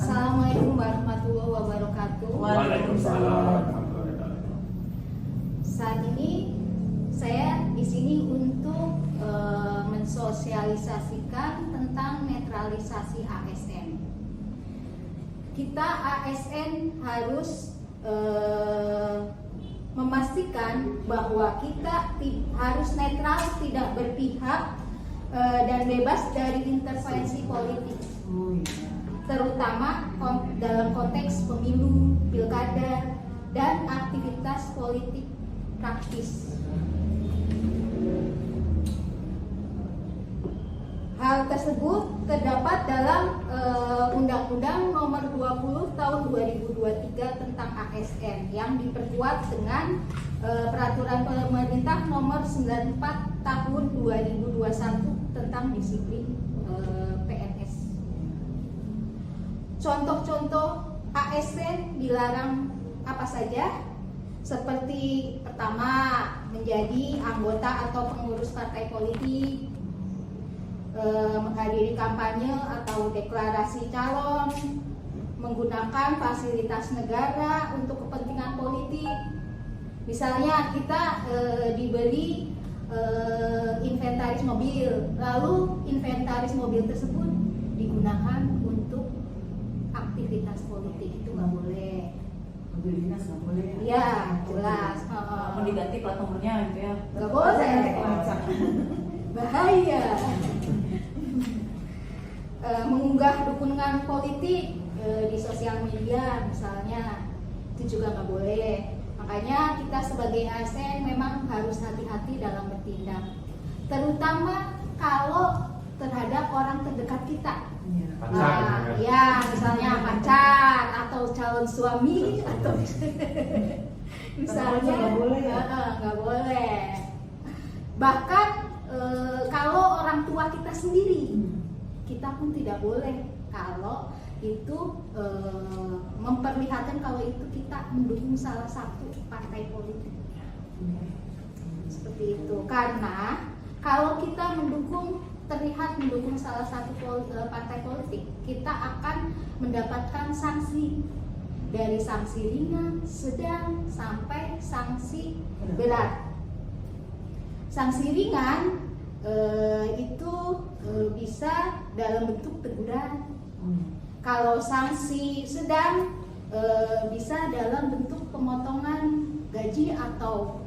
Assalamualaikum warahmatullahi wabarakatuh. Waalaikumsalam. Saat ini saya di sini untuk mensosialisasikan tentang netralisasi ASN. Kita ASN harus memastikan bahwa kita harus netral, tidak berpihak, dan bebas dari intervensi politik, terutama dalam konteks pemilu, pilkada, dan aktivitas politik praktis. Hal tersebut terdapat dalam Undang-Undang Nomor 20 Tahun 2023 tentang ASN yang diperkuat dengan Peraturan Pemerintah Nomor 94 Tahun 2021 tentang disiplin PNS. Contoh-contoh ASN dilarang apa saja? Seperti pertama, menjadi anggota atau pengurus partai politik, menghadiri kampanye atau deklarasi calon, menggunakan fasilitas negara untuk kepentingan politik. Misalnya kita dibeli inventaris mobil, lalu inventaris mobil tersebut digunakan untuk aktivitas politik, itu nggak boleh. Mobil dinas nggak boleh. Ya, jelas. Mau diganti plat nomornya gitu ya? Nggak boleh. Bahaya. Mengunggah dukungan politik di sosial media misalnya, itu juga nggak boleh. Makanya kita sebagai ASN memang harus hati-hati dalam bertindak, terutama kalau terhadap orang terdekat kita. Ya, misalnya pacar atau calon suami atau misalnya nggak boleh ya? Nggak boleh. Bahkan kalau orang tua kita sendiri, kita pun tidak boleh kalau itu memperlihatkan kalau itu kita mendukung salah satu partai politik. Seperti itu. Karena kalau kita terlihat mendukung salah satu partai politik, kita akan mendapatkan sanksi, dari sanksi ringan, sedang, sampai sanksi berat. Sanksi ringan itu bisa dalam bentuk teguran. Kalau sanksi sedang bisa dalam bentuk pemotongan gaji atau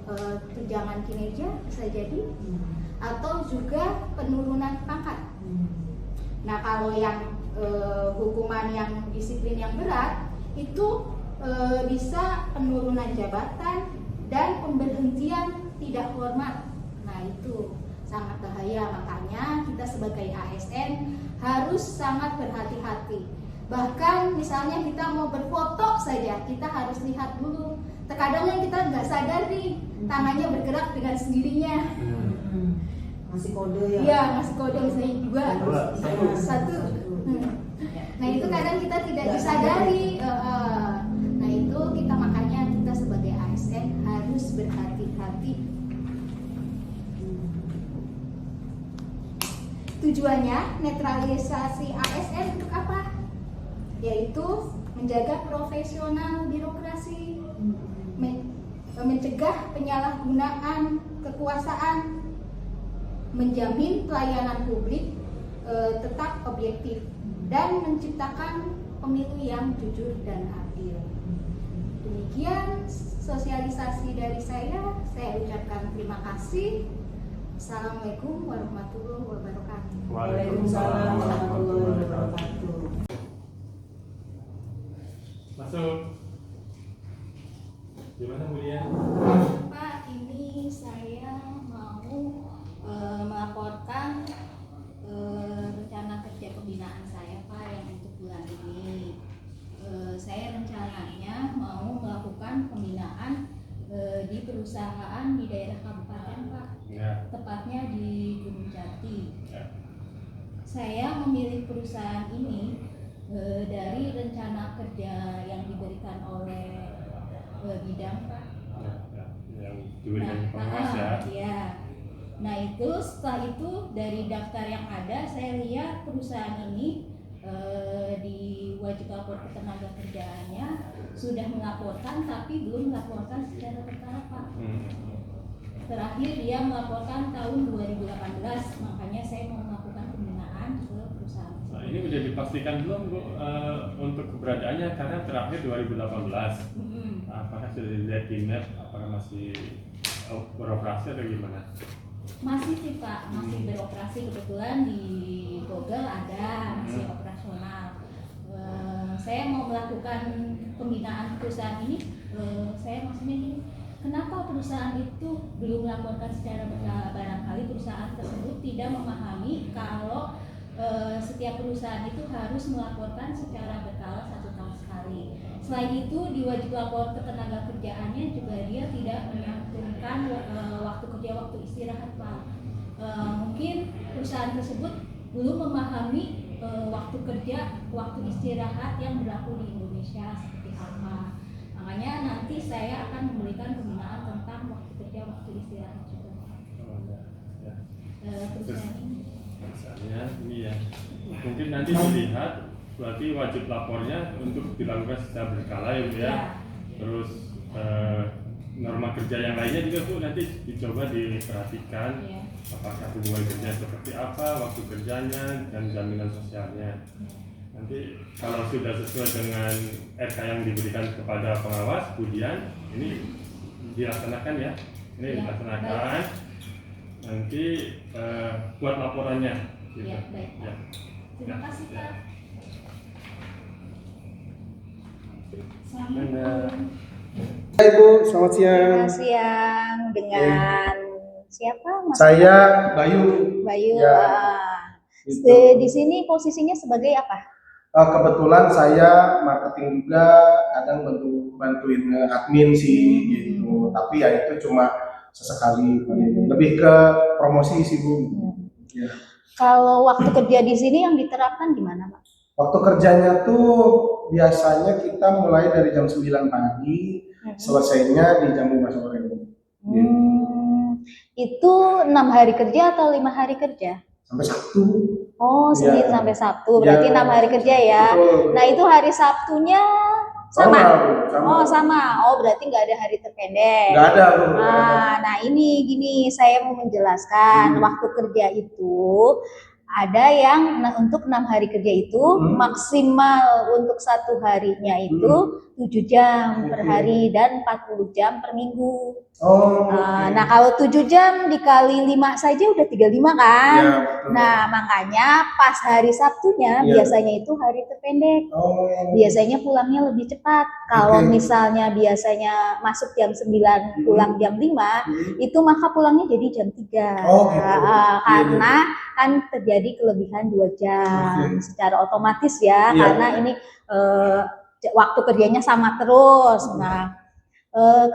tunjangan kinerja, bisa jadi, atau juga penurunan pangkat. Nah, kalau yang hukuman yang disiplin yang berat itu bisa penurunan jabatan dan pemberhentian tidak hormat. Nah, itu sangat bahaya. Makanya kita sebagai ASN harus sangat berhati-hati. Bahkan misalnya kita mau berfoto saja, kita harus lihat dulu. Terkadang yang kita nggak sadar nih, tangannya bergerak dengan sendirinya. Ngasih kode ya? Iya, ngasih kode misalnya satu. Nah, itu kadang kita tidak disadari. Nah, itu makanya kita sebagai ASN harus berhati-hati. Tujuannya netralisasi ASN untuk apa? Yaitu menjaga profesional birokrasi, mencegah penyalahgunaan kekuasaan, menjamin pelayanan publik tetap objektif, dan menciptakan pemilu yang jujur dan adil. Demikian sosialisasi dari saya ucapkan terima kasih. Assalamualaikum warahmatullahi wabarakatuh. Waalaikumsalam warahmatullahi wabarakatuh. Masuk. Gimana Mulia? Pak, ini saya mau melaporkan rencana kerja pembinaan saya, Pak, yang untuk bulan ini. Saya rencananya mau melakukan pembinaan di perusahaan di daerah kabupaten, Pak. Ya. Tepatnya di Gunung Jati. Ya. Saya memilih perusahaan ini dari rencana kerja yang diberikan oleh bidang, Pak. Ya. Yang diberikan pengawas ya. Iya. Nah, itu setelah itu dari daftar yang ada saya lihat perusahaan ini di wajib lapor ketenaga kerjaannya sudah melaporkan tapi belum melaporkan secara berkala, Pak. Terakhir dia melaporkan tahun 2018, makanya saya mau melakukan pembinaan ke perusahaan. Nah, ini udah dipastikan belum Bu untuk keberadaannya karena terakhir 2018. Apakah sudah dilihat di map? Apakah masih beroperasi atau gimana? Masih sih Pak, masih beroperasi, kebetulan di Google ada, masih operasional. Saya mau melakukan pembinaan perusahaan ini, saya maksudnya gini, kenapa perusahaan itu belum melaporkan secara berkala? Barangkali perusahaan tersebut tidak memahami kalau setiap perusahaan itu harus melaporkan secara berkala 1 tahun sekali. Selain itu di wajib lapor ketenaga kerjaannya juga dia tidak menyantumkan waktu kerja, waktu istirahat, Pak. Mungkin perusahaan tersebut belum memahami waktu kerja, waktu istirahat yang berlaku di Indonesia seperti apa. Makanya nanti saya akan memberikan pembinaan tentang waktu kerja, waktu istirahat juga. Perusahaan ini. Misalnya ini ya, mungkin nanti dilihat berarti wajib lapornya untuk dilakukan secara berkala ya Bu ya. Terus norma kerja yang lainnya juga Bu nanti dicoba diperhatikan. Apakah hubungan kerja seperti apa, waktu kerjanya dan jaminan sosialnya. Nanti kalau sudah sesuai dengan RK yang diberikan kepada pengawas, kemudian ini dilaksanakan ya. Ini dilaksanakan. Nanti buat laporannya. Gitu. Ya, baik. Ya. Terima kasih Pak. Hai Bu, selamat siang. Selamat siang dengan siapa Mas? Saya Bayu. Bayu. Ya, gitu. Di sini posisinya sebagai apa? Kebetulan saya marketing juga, kadang bantuin admin sih gitu. Tapi ya itu cuma sesekali. Lebih ke promosi sih Bu. Ya. Kalau waktu kerja di sini yang diterapkan gimana Pak? Waktu kerjanya tuh biasanya kita mulai dari jam 9 pagi, selesainya di jam 5 sore. Itu 6 hari kerja atau 5 hari kerja? Sampai Sabtu. Oh, Senin Ya. sampai Sabtu, berarti 6 hari kerja ya. Betul. Nah itu hari Sabtunya sama? Sama. Oh sama, oh berarti nggak ada hari terpendek. Nggak ada Bu. Nah ini gini, saya mau menjelaskan waktu kerja itu ada yang untuk 6 hari kerja itu maksimal untuk 1 harinya itu 7 jam per hari dan 40 jam per minggu. Nah kalau 7 jam dikali 5 saja udah 35 kan? Ya, Nah makanya pas hari Sabtunya biasanya itu hari terpendek. Biasanya pulangnya lebih cepat. Kalau misalnya biasanya masuk jam 9 pulang jam 5 itu maka pulangnya jadi jam 3. Karena kan terjadi kelebihan 2 jam secara otomatis ya. Karena ini waktu kerjanya sama terus. Nah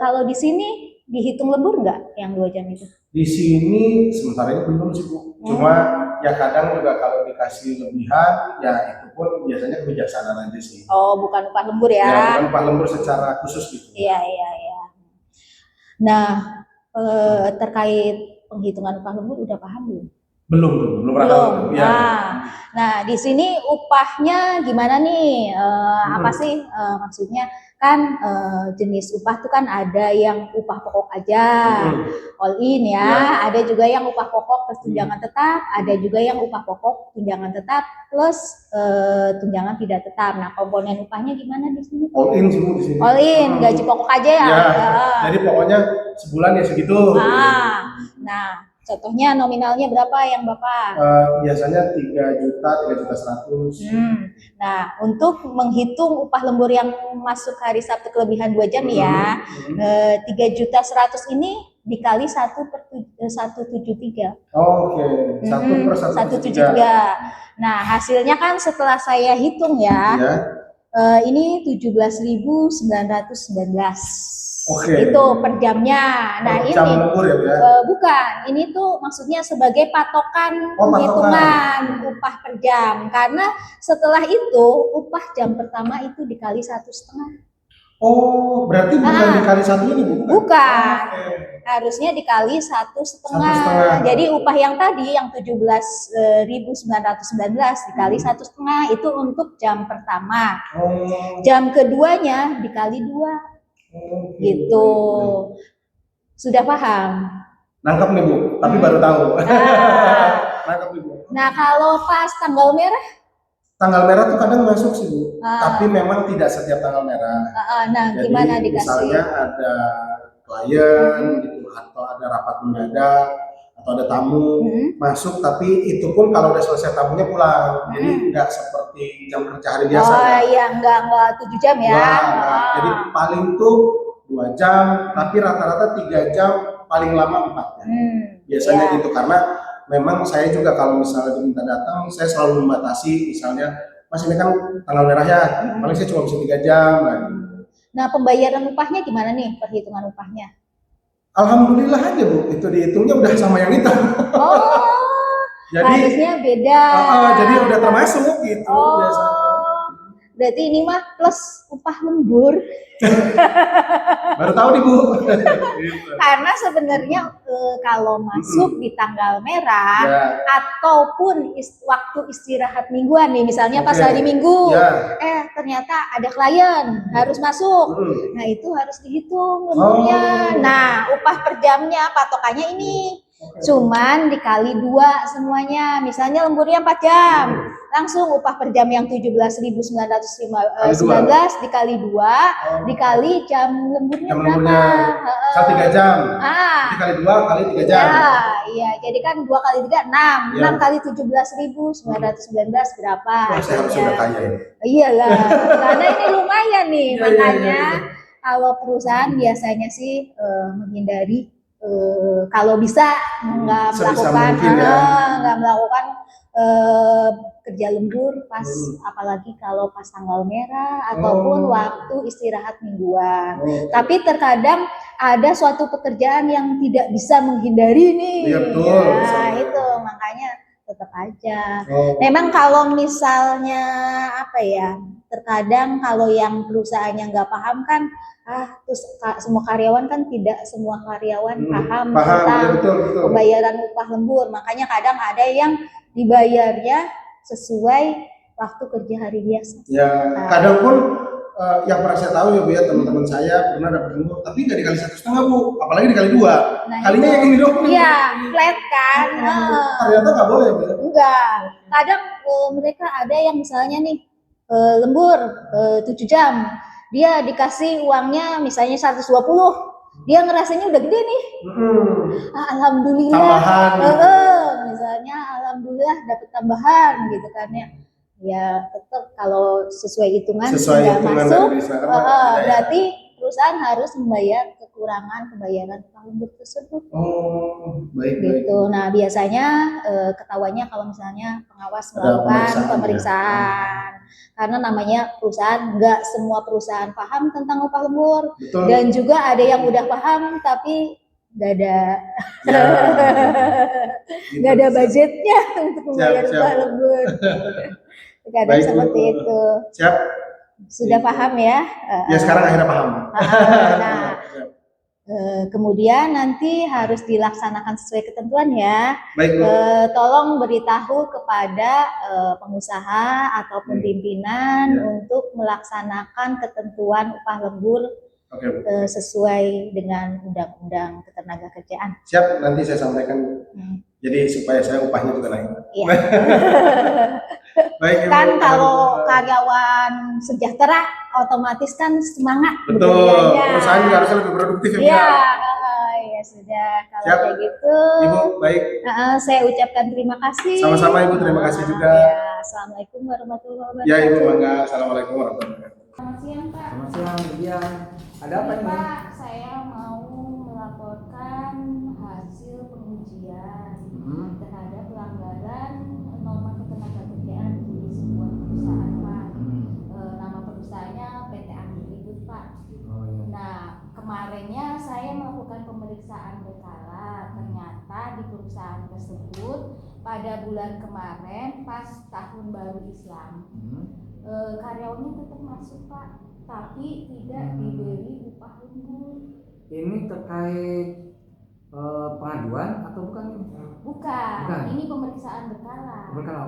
kalau di sini dihitung lembur nggak yang 2 jam itu? Di sini sementara ini belum sih Bu. Cuma ya kadang juga kalau dikasih lebihan ya itu pun biasanya kebijaksanaan aja sih. Oh bukan upah lembur ya? Ya bukan upah lembur secara khusus gitu. Iya. Nah terkait penghitungan upah lembur udah paham belum? Belum pernah. Belum. Nah di sini upahnya gimana nih? Apa sih maksudnya? Kan jenis upah tuh kan ada yang upah pokok aja, all in ya. Ada juga yang upah pokok plus tunjangan tetap, ada juga yang upah pokok tunjangan tetap plus tunjangan tidak tetap. Nah komponen upahnya gimana di sini? All in semua di sini. All in, gaji pokok aja ya. Jadi pokoknya sebulan ya segitu. Nah contohnya nominalnya berapa yang Bapak? Biasanya 3.100.000. Nah, untuk menghitung upah lembur yang masuk hari Sabtu kelebihan 2 jam ya, 3.100.000 ini dikali 1/173. Oke, 1/173. Nah, hasilnya kan setelah saya hitung ya, ini 17.919. Itu per jamnya. Nah jam ini lembur ya, bukan, ini tuh maksudnya sebagai patokan penghitungan upah per jam. Karena setelah itu upah jam pertama itu dikali 1,5. Oh, berarti bukan Ah. dikali satu ini Bu? Bukan. Oke. Harusnya dikali 1,5. 1,5. Jadi upah yang tadi yang 17.919 dikali 1,5 itu untuk jam pertama. Oh, Jam keduanya dikali 2 oh, gitu. baik. Sudah paham? Nangkep nih Bu, tapi baru tahu. Nah, Nangkep nih Bu. nah kalau pas tanggal merah, Tanggal merah tuh kadang masuk sih Bu, Ah. tapi memang tidak setiap tanggal merah. nah Jadi gimana dikasih? misalnya ada klien gitu atau ada rapat mendadak atau ada tamu masuk, tapi itu pun kalau udah selesai tamunya pulang. Jadi nggak seperti jam kerja hari biasa. Oh ya. iya, enggak 7 jam ya. Nggak. Jadi paling tuh 2 jam, tapi rata-rata 3 jam, paling lama 4 jam. Biasanya Iya. gitu, karena memang saya juga kalau misalnya diminta datang, saya selalu membatasi, misalnya, Mas ini kan tanggal merah ya, paling saya cuma bisa 3 jam. Nah pembayaran upahnya gimana nih, perhitungan upahnya? Alhamdulillah aja Bu, itu dihitungnya udah sama yang itu. Oh, Jadi, harusnya beda. jadi udah termasuk gitu biasanya. Berarti ini mah plus upah lembur. Baru tahu nih Bu. Karena sebenarnya kalau masuk di tanggal merah Ya. ataupun waktu istirahat mingguan nih, misalnya pas Oke. hari Minggu, Ya. ternyata ada klien harus masuk. Nah itu harus dihitung lemburnya. Nah upah per jamnya patokannya ini. Cuman dikali 2 semuanya. Misalnya lemburnya 4 jam. Langsung upah per jam yang 17.919 dikali 2 dikali jam lemburnya Jam berapa? lemburnya misal 3 jam. Jadi kali 2 kali 3 jam. Iya, jadi kan 2 kali 3 6. Ya. 6 kali 17.919 berapa Wah, saya harus hasilnya? udah kaya ini. Iyalah, karena ini lumayan nih, Iya, makanya iya. kalau perusahaan biasanya sih menghindari kalau bisa nggak Sebisa melakukan mungkin ya. nggak melakukan kerja lembur pas apalagi kalau pas tanggal merah ataupun waktu istirahat mingguan. Tapi terkadang ada suatu pekerjaan yang tidak bisa menghindari nih. Iya, betul. Nah, itu makanya tetap aja. Memang kalau misalnya apa ya, terkadang kalau yang perusahaannya nggak paham kan, terus semua karyawan kan tidak semua karyawan paham tentang ya, betul. pembayaran upah lembur. Makanya kadang ada yang dibayarnya sesuai waktu kerja hari biasa. Ya, kadang pun yang pernah saya tahu ya Bu ya, teman-teman saya pernah dapat lembur, tapi nggak dikali 1,5 Bu, apalagi dikali 2. Nah, Kalinya yang ini dong. Iya, flat kan. Ternyata nggak boleh Bu. Enggak. Kadang mereka ada yang misalnya nih lembur 7 jam. Dia dikasih uangnya misalnya 120. Dia ngerasanya udah gede nih. Alhamdulillah. Tambahan. Misalnya alhamdulillah dapat tambahan gitu kan ya. Ya tetap kalau sesuai hitungan sudah masuk. Berarti perusahaan harus membayar kekurangan pembayaran upah lembur tersebut. Oh, baik. Gitu. Nah biasanya ketahuannya kalau misalnya pengawas melakukan pemeriksaan. Karena namanya perusahaan, nggak semua perusahaan paham tentang upah lembur. Betul. Dan juga ada yang udah paham tapi nggak ada nggak ada budgetnya untuk membayar upah lembur. Kadang seperti itu. Siap. Sudah paham ya? Ya sekarang akhirnya paham. Nah, kemudian nanti harus dilaksanakan sesuai ketentuan ya. Baik. Tolong beritahu kepada pengusaha ataupun pimpinan untuk melaksanakan ketentuan upah lembur sesuai dengan Undang-Undang Ketenagakerjaan. Siap, nanti saya sampaikan. Jadi supaya saya upahnya juga naik. Iya. Baik, kan kalau karyawan sejahtera otomatis kan semangat. Betul. Perusahaan juga harusnya lebih produktif ya. Iya, ya sudah kalau siap. Kayak gitu. Ibu, baik. Saya ucapkan terima kasih. Sama-sama Ibu, terima kasih juga. Ya, Assalamualaikum warahmatullahi wabarakatuh. Ya Ibu, bangga. Assalamualaikum warahmatullahi wabarakatuh. Selamat siang Pak. Selamat siang, iya. Ada apa ini? Pak, saya mau melaporkan hasil pengujian terhadap pelanggaran norma ketenagakerjaan di sebuah perusahaan Pak. Nama perusahaannya PT Agribut Pak. Oh, iya. Nah, kemarinnya saya melakukan pemeriksaan berkala. Ternyata di perusahaan tersebut pada bulan kemarin pas tahun baru Islam karyawannya tetap masuk Pak. tapi tidak diberi upah lembur. Ini terkait pengaduan atau bukan ini? Bukan, ini pemeriksaan berkala. Berkala.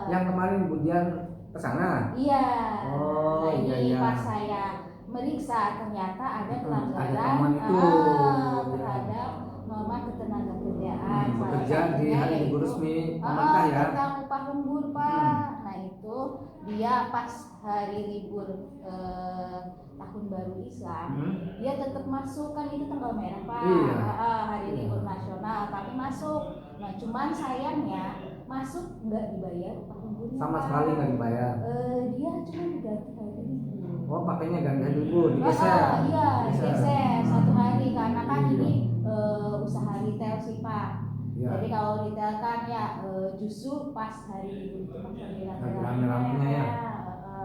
Yang kemarin Bu Dian ke sana. Iya. Oh, Nah, ini iya. pas saya meriksa ternyata ada pelanggaran temuan itu. terhadap norma ketenagakerjaan. Bekerja Salah di satunya hari libur yaitu, resmi pemerintah ya. tentang upah lembur, Pak. Nah, itu dia pas hari libur tahun baru Islam, dia tetap masuk, kan itu tanggal merah, Pak. Iya. Hari libur nasional tapi masuk. Nah, cuman sayangnya masuk nggak dibayar upah lemburnya, Sama Pak. sekali nggak dibayar. Dia cuma diganti hari libur. Oh, pakainya ganti hari libur, digeser. Iya, digeser 1 hari karena kan Iya. ini usaha retail sih, Pak. Iya. Jadi kalau retail kan ya justru pas hari libur itu masih Lagi rame-ramenya ya.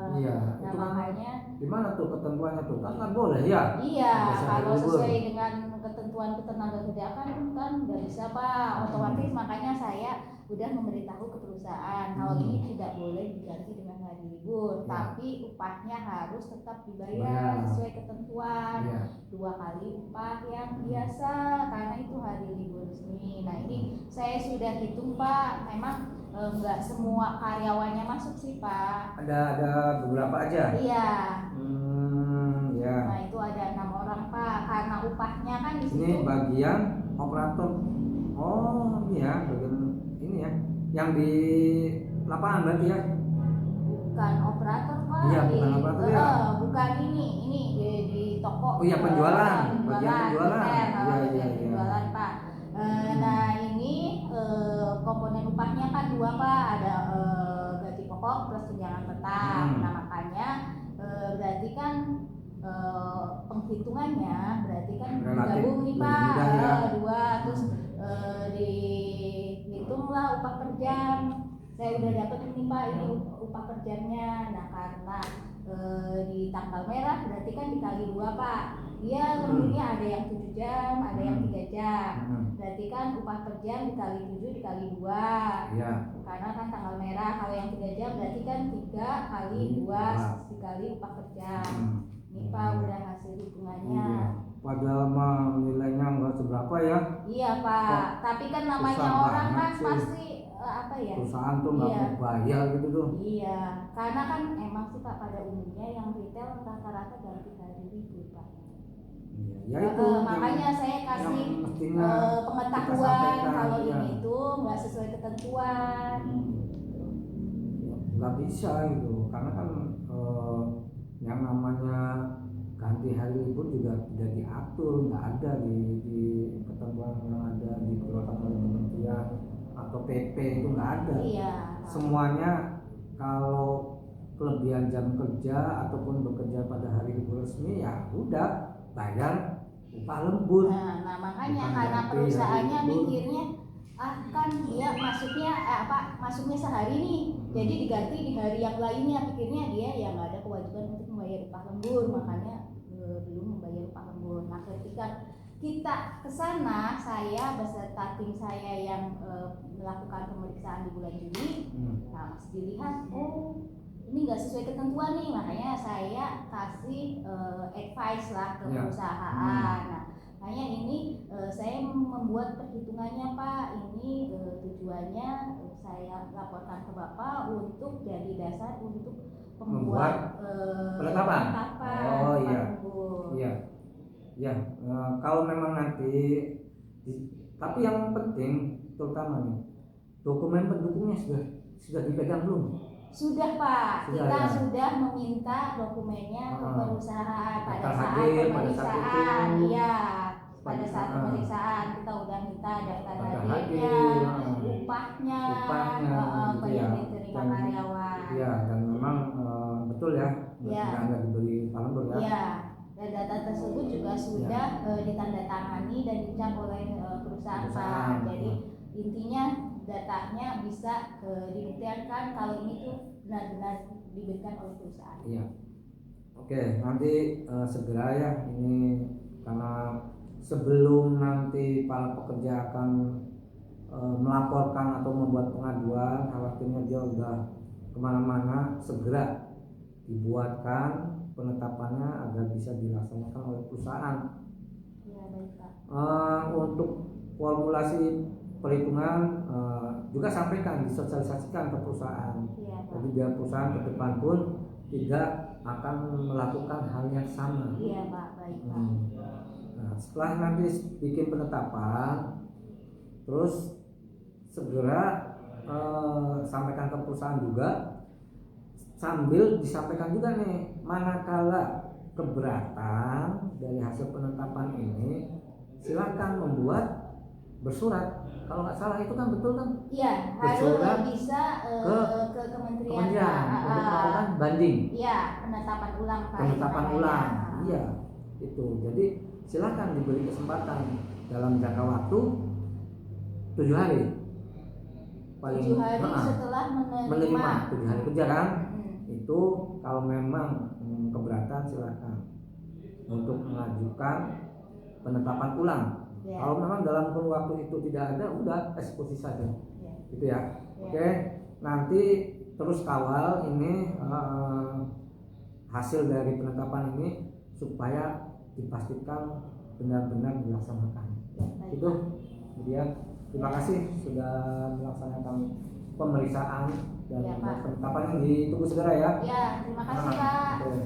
Iya, Nah, itu kan makanya gimana tuh ketentuannya tuh? Kan nggak boleh ya? iya, Digeser hari kalau libur. sesuai dengan ketentuan ketenagakerjaan kan nggak bisa, Pak. Otomatis makanya saya udah memberitahu ke perusahaan kalau ini tidak boleh diganti dengan hari libur, Ya. tapi upahnya harus tetap dibayar Bayar. sesuai ketentuan. Iya. 2 kali upah yang biasa karena itu hari libur resmi. Nah, ini saya sudah hitung, Pak. Memang nggak semua karyawannya masuk sih, Pak. Ada beberapa aja. Iya. Ya. Nah, itu ada 6 orang, Pak. Karena upahnya kan di situ. Ini bagian operator. Oh, ini ya, bagian ini ya. Yang di lapangan berarti ya. Bukan operator, Pak. Iya, bukan operator ya. Bukan ini di toko. Oh iya, penjualan. Bagian Penjualan. penjualan. Iya, Iya. penjualan, Pak. Nah, ini komponen upahnya kan 2, Pak. Ada gaji pokok plus tunjangan tetap. Nah, makanya berarti kan penghitungannya berarti kan Relatif gabung nih, lebih Pak. mudah ya. 2 terus dihitunglah upah per jam. Saya udah dapat ini, Pak, ini upah per jamnya. Nah, karena di tanggal merah berarti kan dikali 2, Pak. Dia lemburnya ada yang 7 jam, ada yang 3 jam. Berarti kan upah per jam dikali 7 dikali 2. Iya. Karena kan tanggal merah, kalau yang 3 jam berarti kan 3 kali 2 dikali upah per jam. Ini, Pak, udah hasil hitungannya. Iya. Padahal mah nilainya nggak seberapa ya. Iya, Pak. Tapi kan namanya susah orang kan banget sih. pasti apa ya? Perusahaan tuh nggak Iya. mau bayar gitu tuh. Iya, karena kan emang sih, Pak, pada umumnya yang retail rata-rata ganti hari libur, Pak. Iya. Ya itu. Makanya saya kasih yang mestinya pengetahuan kita sampaikan, kalau iya. ini tuh nggak sesuai ketentuan. Nggak bisa gitu, karena kan yang namanya ganti hari libur juga tidak diatur, nggak ada di ketentuan yang ada dikeluarkan oleh kementerian atau PP itu nggak ada. Iya. Semuanya kalau kelebihan jam kerja ataupun bekerja pada hari libur resmi ya udah bayar upah lembur. Nah, makanya Bukan karena ganti perusahaannya hari libur. mikirnya kan dia masuknya sehari nih, jadi diganti di hari yang lainnya, pikirnya dia yang nggak ada kewajiban untuk membayar upah lembur, makanya belum membayar upah lembur. Nah, ketika kita kesana, saya beserta tim saya yang melakukan pemeriksaan di bulan Juli, nah masih dilihat, oh ini nggak sesuai ketentuan nih, makanya saya kasih advice lah ke perusahaan. Nah, makanya ini saya membuat perhitungannya, Pak. Ini tujuannya saya laporkan ke Bapak untuk jadi dasar untuk membuat penetapan. Oh iya. lembur. Iya. Ya, kalau memang nanti tapi yang penting terutama nih dokumen pendukungnya sudah dipegang belum? Sudah, Pak. Sudah, Kita ya? sudah meminta dokumennya ke perusahaan pada saat hadir, pemeriksaan. itu. Iya, pada saat pemeriksaan kita udah minta daftar Pada hadirnya, hadir, upahnya, gitu ya. diterima karyawan. Iya, dan memang betul ya, Iya. nggak diberi upah lembur ya. Iya, dan data tersebut juga sudah ditandatangani dan dicap oleh perusahaan, Pak. Jadi intinya datanya bisa dibuktikan kalau ini tuh benar-benar diberikan oleh perusahaan. Iya. Oke, nanti segera ya ini, karena sebelum nanti para pekerja akan melaporkan atau membuat pengaduan, khawatirnya dia udah kemana-mana, segera dibuatkan penetapannya agar bisa dilaksanakan oleh perusahaan. Ya, baik Pak. Untuk formulasi perhitungan juga sampaikan, disosialisasikan ke perusahaan. Iya, Pak. Jadi biar perusahaan ke depan pun tidak akan melakukan hal yang sama. Iya, Pak. Baik, Pak. Nah, setelah nanti bikin penetapan, terus segera sampaikan ke perusahaan juga, sambil disampaikan juga nih, manakala keberatan dari hasil penetapan ini, silakan membuat bersurat. Kalau nggak salah itu kan betul kan? Iya, harus Bersurat bisa ke kementerian Kementerian Pak. untuk melakukan banding, Iya, penetapan ulang Pak. penetapan itu ulang. namanya. Iya, itu. Jadi silakan diberi kesempatan dalam jangka waktu 7 hari. 7 hari setelah menerima 7 hari kerja kan? Hmm. Itu kalau memang keberatan silakan untuk mengajukan penetapan ulang. Ya. Kalau memang dalam kurun waktu itu tidak ada, udah eksekusi saja, Ya. gitu ya. Ya. Oke, nanti terus kawal ini hasil dari penetapan ini supaya dipastikan benar-benar dilaksanakan. Ya, baik, Itu, Pak. kemudian terima kasih sudah melaksanakan pemeriksaan dan Ya, Pak. penetapan ini ditunggu segera ya. Ya, terima kasih Pak. Oke.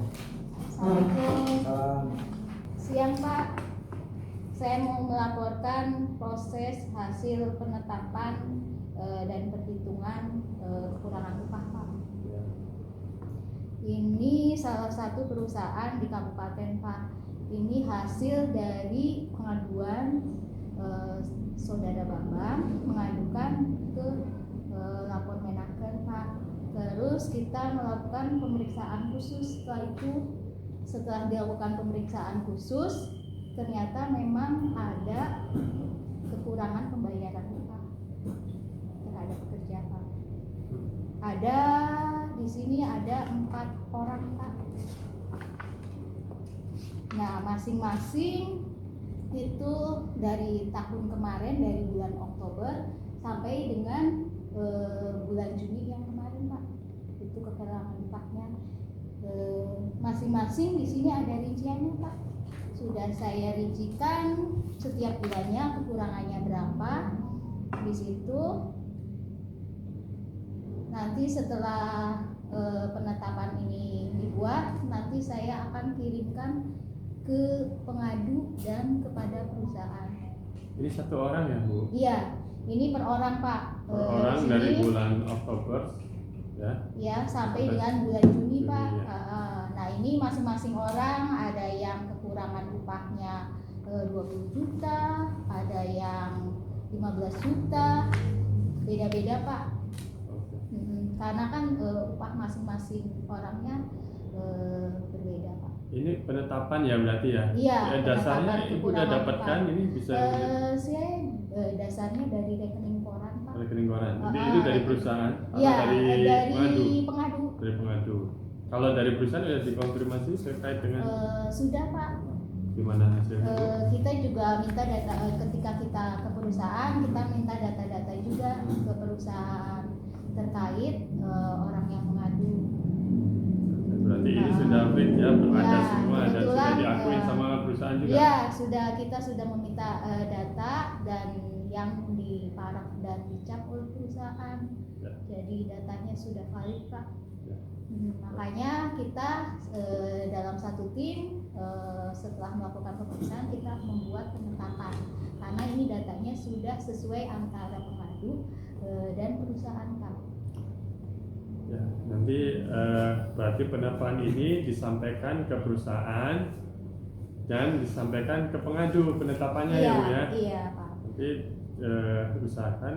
Assalamualaikum. Salam. Siang Pak. Saya mau melaporkan proses hasil penetapan dan perhitungan kekurangan upah Pak. Ini salah satu perusahaan di Kabupaten Pak. Ini hasil dari pengaduan Saudara Bambang mengadukan ke lapor Menaker Pak. Terus kita melakukan pemeriksaan khusus. Setelah dilakukan pemeriksaan khusus, ternyata memang ada kekurangan pembayaran upah terhadap pekerja Pak. Ada di sini ada 4 orang Pak. Nah, masing-masing itu dari tahun kemarin, dari bulan Oktober sampai dengan bulan Juni yang kemarin Pak. Itu kekurangan upahnya. Masing-masing di sini ada rinciannya Pak. Sudah saya rincikan setiap bulannya kekurangannya berapa. Di situ nanti setelah penetapan ini dibuat, nanti saya akan kirimkan ke pengadu dan kepada perusahaan. Ini 1 orang ya Bu? Iya, ini per orang Pak. Per orang Sini, dari bulan Oktober ya? Ya, sampai dengan bulan Juni Pak. Ya. Nah, ini masing-masing orang ada yang kekurangan upahnya 20 juta, ada yang 15 juta, beda-beda Pak. Oke. Karena kan upah masing-masing orangnya berbeda Pak. Ini penetapan ya berarti ya? Iya, Dasarnya penetapan Ibu udah kekurangan dapatkan upah. ini bisa Saya dasarnya dari rekening koran Pak. rekening koran. Jadi itu dari perusahaan atau Iya, dari pengadu? pengadu. Dari pengadu. Kalau dari perusahaan sudah dikonfirmasi terkait dengan Sudah Pak. gimana hasilnya? Kita juga minta data ketika kita ke perusahaan, kita minta data-data juga ke perusahaan terkait orang yang mengadu. Berarti ini sudah fit ya, ada Ya, semua dan sudah kebetulan, diakui sama perusahaan juga. Ya, kita sudah meminta data dan yang diparaf dan dicap oleh perusahaan. Ya. Jadi datanya sudah valid Pak. Ya. Makanya kita dalam satu tim setelah melakukan pemeriksaan kita membuat penetapan karena ini datanya sudah sesuai antara pengadu dan perusahaan Pak. Ya, nanti berarti penetapan ini disampaikan ke perusahaan dan disampaikan ke pengadu penetapannya ya Bu ya. Iya Pak. Nanti usahakan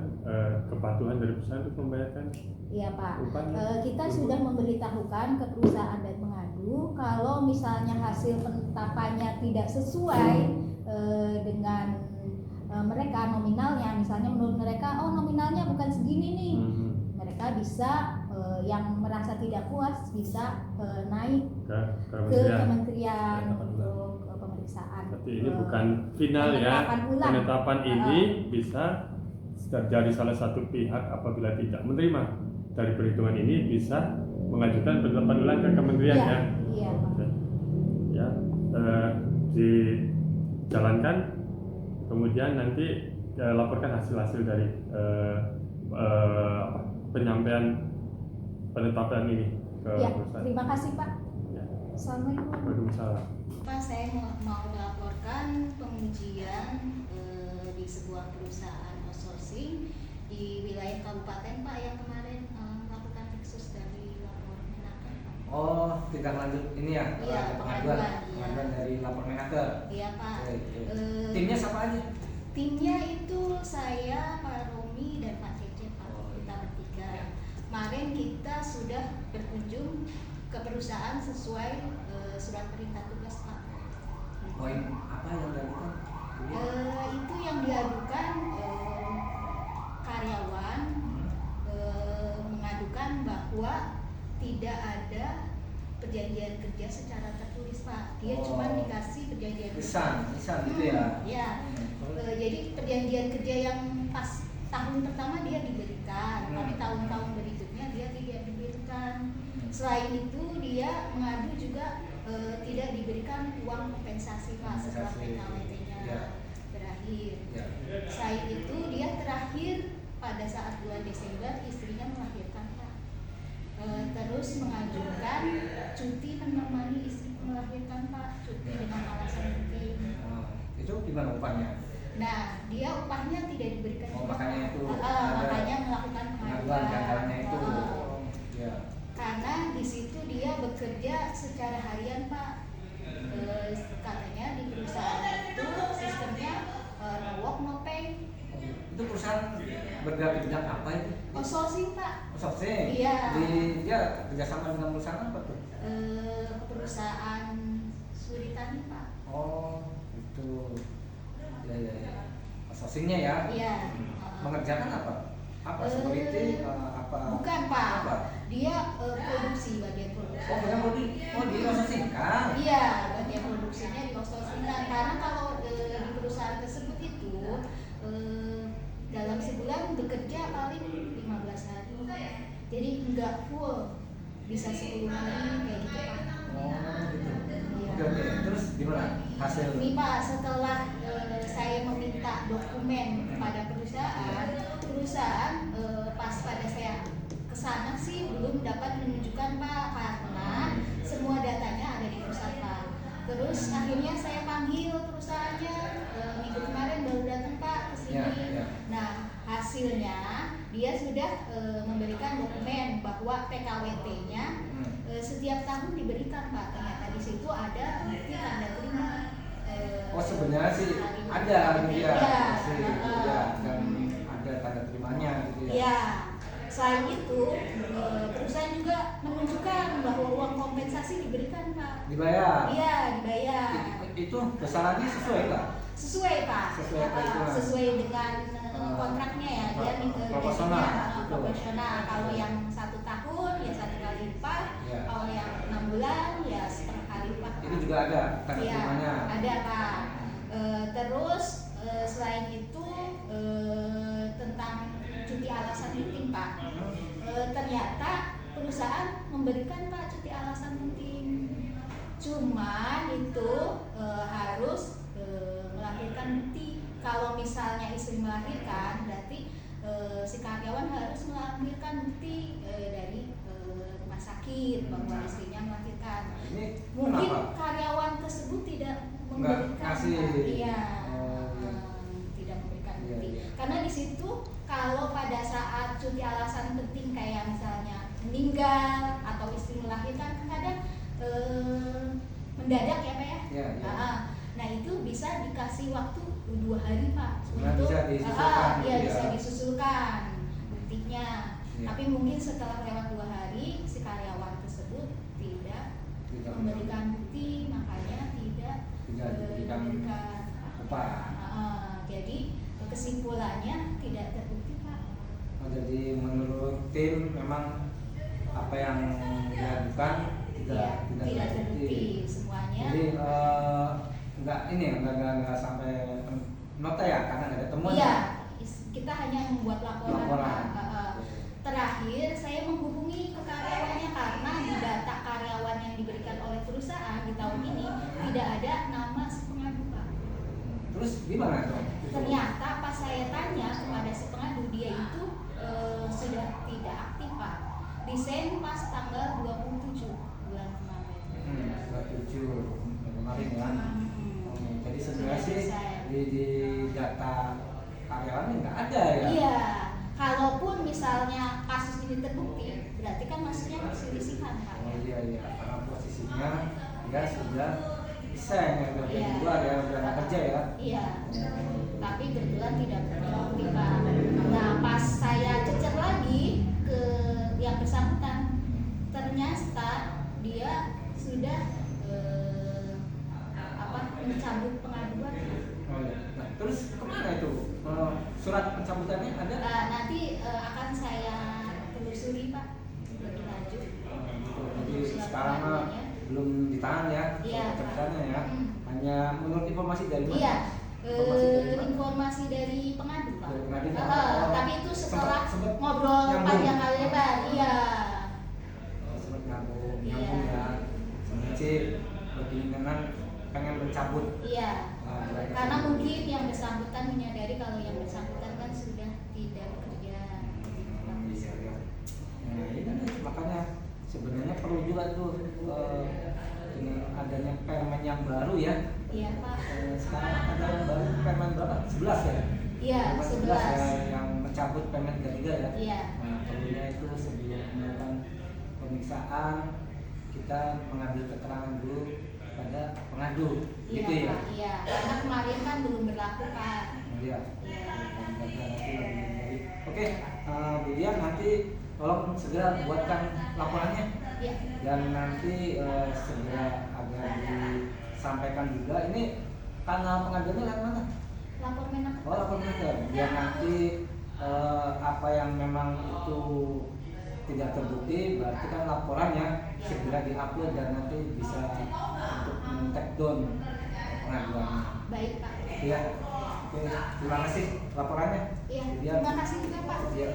kepatuhan dari perusahaan untuk membayarkan Iya Pak. upahnya. Kita sudah memberitahukan ke perusahaan dan pengadu kalau misalnya hasil penetapannya tidak sesuai dengan mereka nominalnya, misalnya menurut mereka nominalnya bukan segini nih, mereka bisa yang merasa tidak puas bisa naik ke ke kementerian Penetapan ulang. untuk pemeriksaan. Berarti ini bukan final ya. penetapan ulang. Penetapan ini bisa terjadi salah satu pihak apabila tidak menerima dari perhitungan ini bisa mengajukan penetapan ulang ke kementerian Iya, ya. iya Pak. Ya, dijalankan, kemudian nanti laporkan hasil-hasil dari penyampaian penetapan ini ke Ya, perusahaan. terima kasih Pak. Ya. Assalamualaikum. Waalaikumsalam. Pak, saya mau melaporkan pengujian di sebuah perusahaan outsourcing di wilayah kabupaten Pak yang kemarin melakukan eksus dari lapor Menaker Pak. Oh, tidak lanjut ini ya? Iya, pengaduan, pengaduan, iya. pengaduan dari lapor Menaker. Iya Pak. Oke, oke. Eh, Timnya siapa aja? Timnya itu saya, Pak Romi, dan Pak Cece Pak. Oh, Kita bertiga. ya. Kemarin kita sudah berkunjung ke perusahaan sesuai surat perintah tugas Pak. Poin apa yang dilakukan? Itu yang diadukan karyawan mengadukan bahwa tidak ada perjanjian kerja secara tertulis Pak. Dia Oh. cuma dikasih perjanjian Lisan gitu ya? Ya. Jadi perjanjian kerja yang pas tahun pertama dia diberikan, tapi tahun-tahun berikutnya dia tidak diberikan. Selain itu dia mengadu juga tidak diberikan uang kompensasi Pak setelah PKWT-nya Ya. berakhir. Ya. Selain itu dia terakhir pada saat bulan Desember istrinya melahirkan Pak. Terus mengajukan cuti menemani istri melahirkan Pak, cuti dengan alasan penting. Itu gimana upahnya? Nah, dia upahnya tidak diberikan. Oh, juga, makanya Pak. itu Makanya melakukan pengaduan jangkalannya itu. Ya. Karena di situ dia bekerja secara harian Pak. Katanya di perusahaan itu sistemnya no work no pay. Itu perusahaan bergerak di bidang apa itu? Outsourcing Pak. Outsourcing. Iya. Dia kerjasama dengan perusahaan apa tuh? Perusahaan Suritani Pak. Oh, itu. Ya. Outsourcingnya ya? Iya. Mengerjakan apa? Apa security? Apa? Bukan Pak. Apa? Dia produksi, bagian produksi. Oh, bukan body. Oh, di outsourcing kan? Iya, bagian produksinya di outsourcing. Karena kalau di perusahaan tersebut itu dalam sebulan bekerja paling 15 hari. Jadi enggak full, bisa 10 hari kayak gitu Pak. Oh, gitu. Iya. Oke. Terus gimana hasil? Ini Pak, setelah saya meminta dokumen kepada perusahaan pas pada saya kesana sih belum dapat menunjukkan Pak, karena semua datanya ada di pusat Pak. Terus akhirnya saya panggil perusahaannya minggu kemarin baru datang Pak ke sini. Ya. Nah, hasilnya dia sudah memberikan dokumen bahwa PKWT-nya setiap tahun diberikan Pak. Ternyata di situ ada bukti tanda terima. Oh, sebenarnya sih ada gitu ya. Iya. Sih, ya, dan ada tanda terimanya gitu ya. Ya, selain itu perusahaan juga menunjukkan bahwa uang kompensasi diberikan Pak. Dibayar. Iya, dibayar. Itu besarannya sesuai nggak? Sesuai Pak. Sesuai perhitungan. Sesuai dengan kontraknya ya. Dia proporsional. gajinya, proporsional. Kalau yang 1 tahun ya 1 kali upah. Ya. Kalau yang 6 bulan ya setengah kali upah. Pak. Itu juga ada tanda Iya, terimanya. ada Pak. Terus selain itu tentang cuti alasan penting Pak. Ternyata perusahaan memberikan Pak cuti alasan penting. Cuman itu harus melahirkan bukti. Kalau misalnya istri melahirkan, berarti si karyawan harus melahirkan bukti dari rumah sakit bahwa istrinya melahirkan. Ini Mungkin kenapa? karyawan tersebut tidak Nggak memberikan, ngasih. iya, Oh, iya. tidak memberikan Iya, bukti. iya. Karena di situ kalau pada saat cuti alasan penting kayak misalnya meninggal atau istri melahirkan, kadang mendadak ya Pak ya. Iya, iya. Nah itu bisa dikasih waktu 2 hari Pak Nah, bisa disusulkan gitu iya ya. bisa disusulkan buktinya. Iya. Tapi mungkin setelah lewat 2 hari si karyawan tersebut tidak Tidak memberikan bukti, makanya tidak diberikan memberikan upah. jadi kesimpulannya tidak terbukti Pak. Oh, jadi menurut tim memang apa yang dilakukan Iya, tidak terbukti. terbukti semuanya. Jadi nggak sampai nota ya karena nggak ada temuan. Iya, kita hanya membuat laporan. Laporan. Pak. Terakhir saya menghubungi ke karyawannya karena tidak ada nama si pengadu Pak. Terus gimana dong? Ternyata pas saya tanya kepada si pengadu, dia itu sudah tidak aktif Pak. Desain pas tanggal 27 bulan kemarin. 27 kemarin ya. Jadi sebenarnya sih Desain. di data karyawannya nggak ada ya. Iya, kalaupun misalnya kasus ini terbukti, berarti kan maksudnya perselisihan Pak. Oh iya karena posisinya dia sudah desain ya, udah Iya. di luar ya, udah nggak kerja ya. Iya, tapi kebetulan tidak produktif Pak. Nah, pas saya cecer lagi ke yang bersangkutan, ternyata dia sudah mencabut pengaduan. Oh iya. Nah, terus kemana itu? Surat pencabutannya ada? Nanti akan saya telusuri Pak lebih lanjut. Jadi sekarang mah belum ditahan ya, Iya, pencabutannya ya. Hmm. Hanya menurut informasi dari mana? Iya, Informasi dari mana? informasi dari pengadu Pak. Dari pengadu. Tapi itu setelah Sempet ngobrol nyambung. panjang kali lebar. Iya. Sempat nyambung Iya. ya. Sebenarnya sih lebih dengan pengen mencabut. Iya. Mereka Karena sendiri. mungkin yang bersangkutan menyadari kalau yang bersangkutan kan sudah tidak bekerja. Iya ya. Nah ini nih, makanya sebenarnya perlu juga tuh dengan adanya permen yang baru ya. Iya Pak. Sekarang ada yang baru permen berapa? 11 ya? Iya, Permen 11. ya, yang mencabut permen ketiga ya. Iya. Nah perlunya itu sebelum melakukan pemeriksaan kita mengambil keterangan dulu pada pengadu, Iya gitu ya. Pak. Iya. Karena kemarin kan belum berlaku Pak. Iya. Iya. Oke, Bu Dian nanti tolong segera buatkan laporannya Iya. dan nanti segera agar disampaikan juga. Ini tanggal pengaduannya lewat mana? Lapor Menak. Oh, lapor meter. Biar nanti apa yang memang itu tidak terbukti, berarti kan laporannya segera diupload dan nanti bisa untuk men-take down pengaduannya. Baik Pak. Iya. Oke, terima kasih laporannya. Iya. Iya. Terima kasih juga Pak. Iya.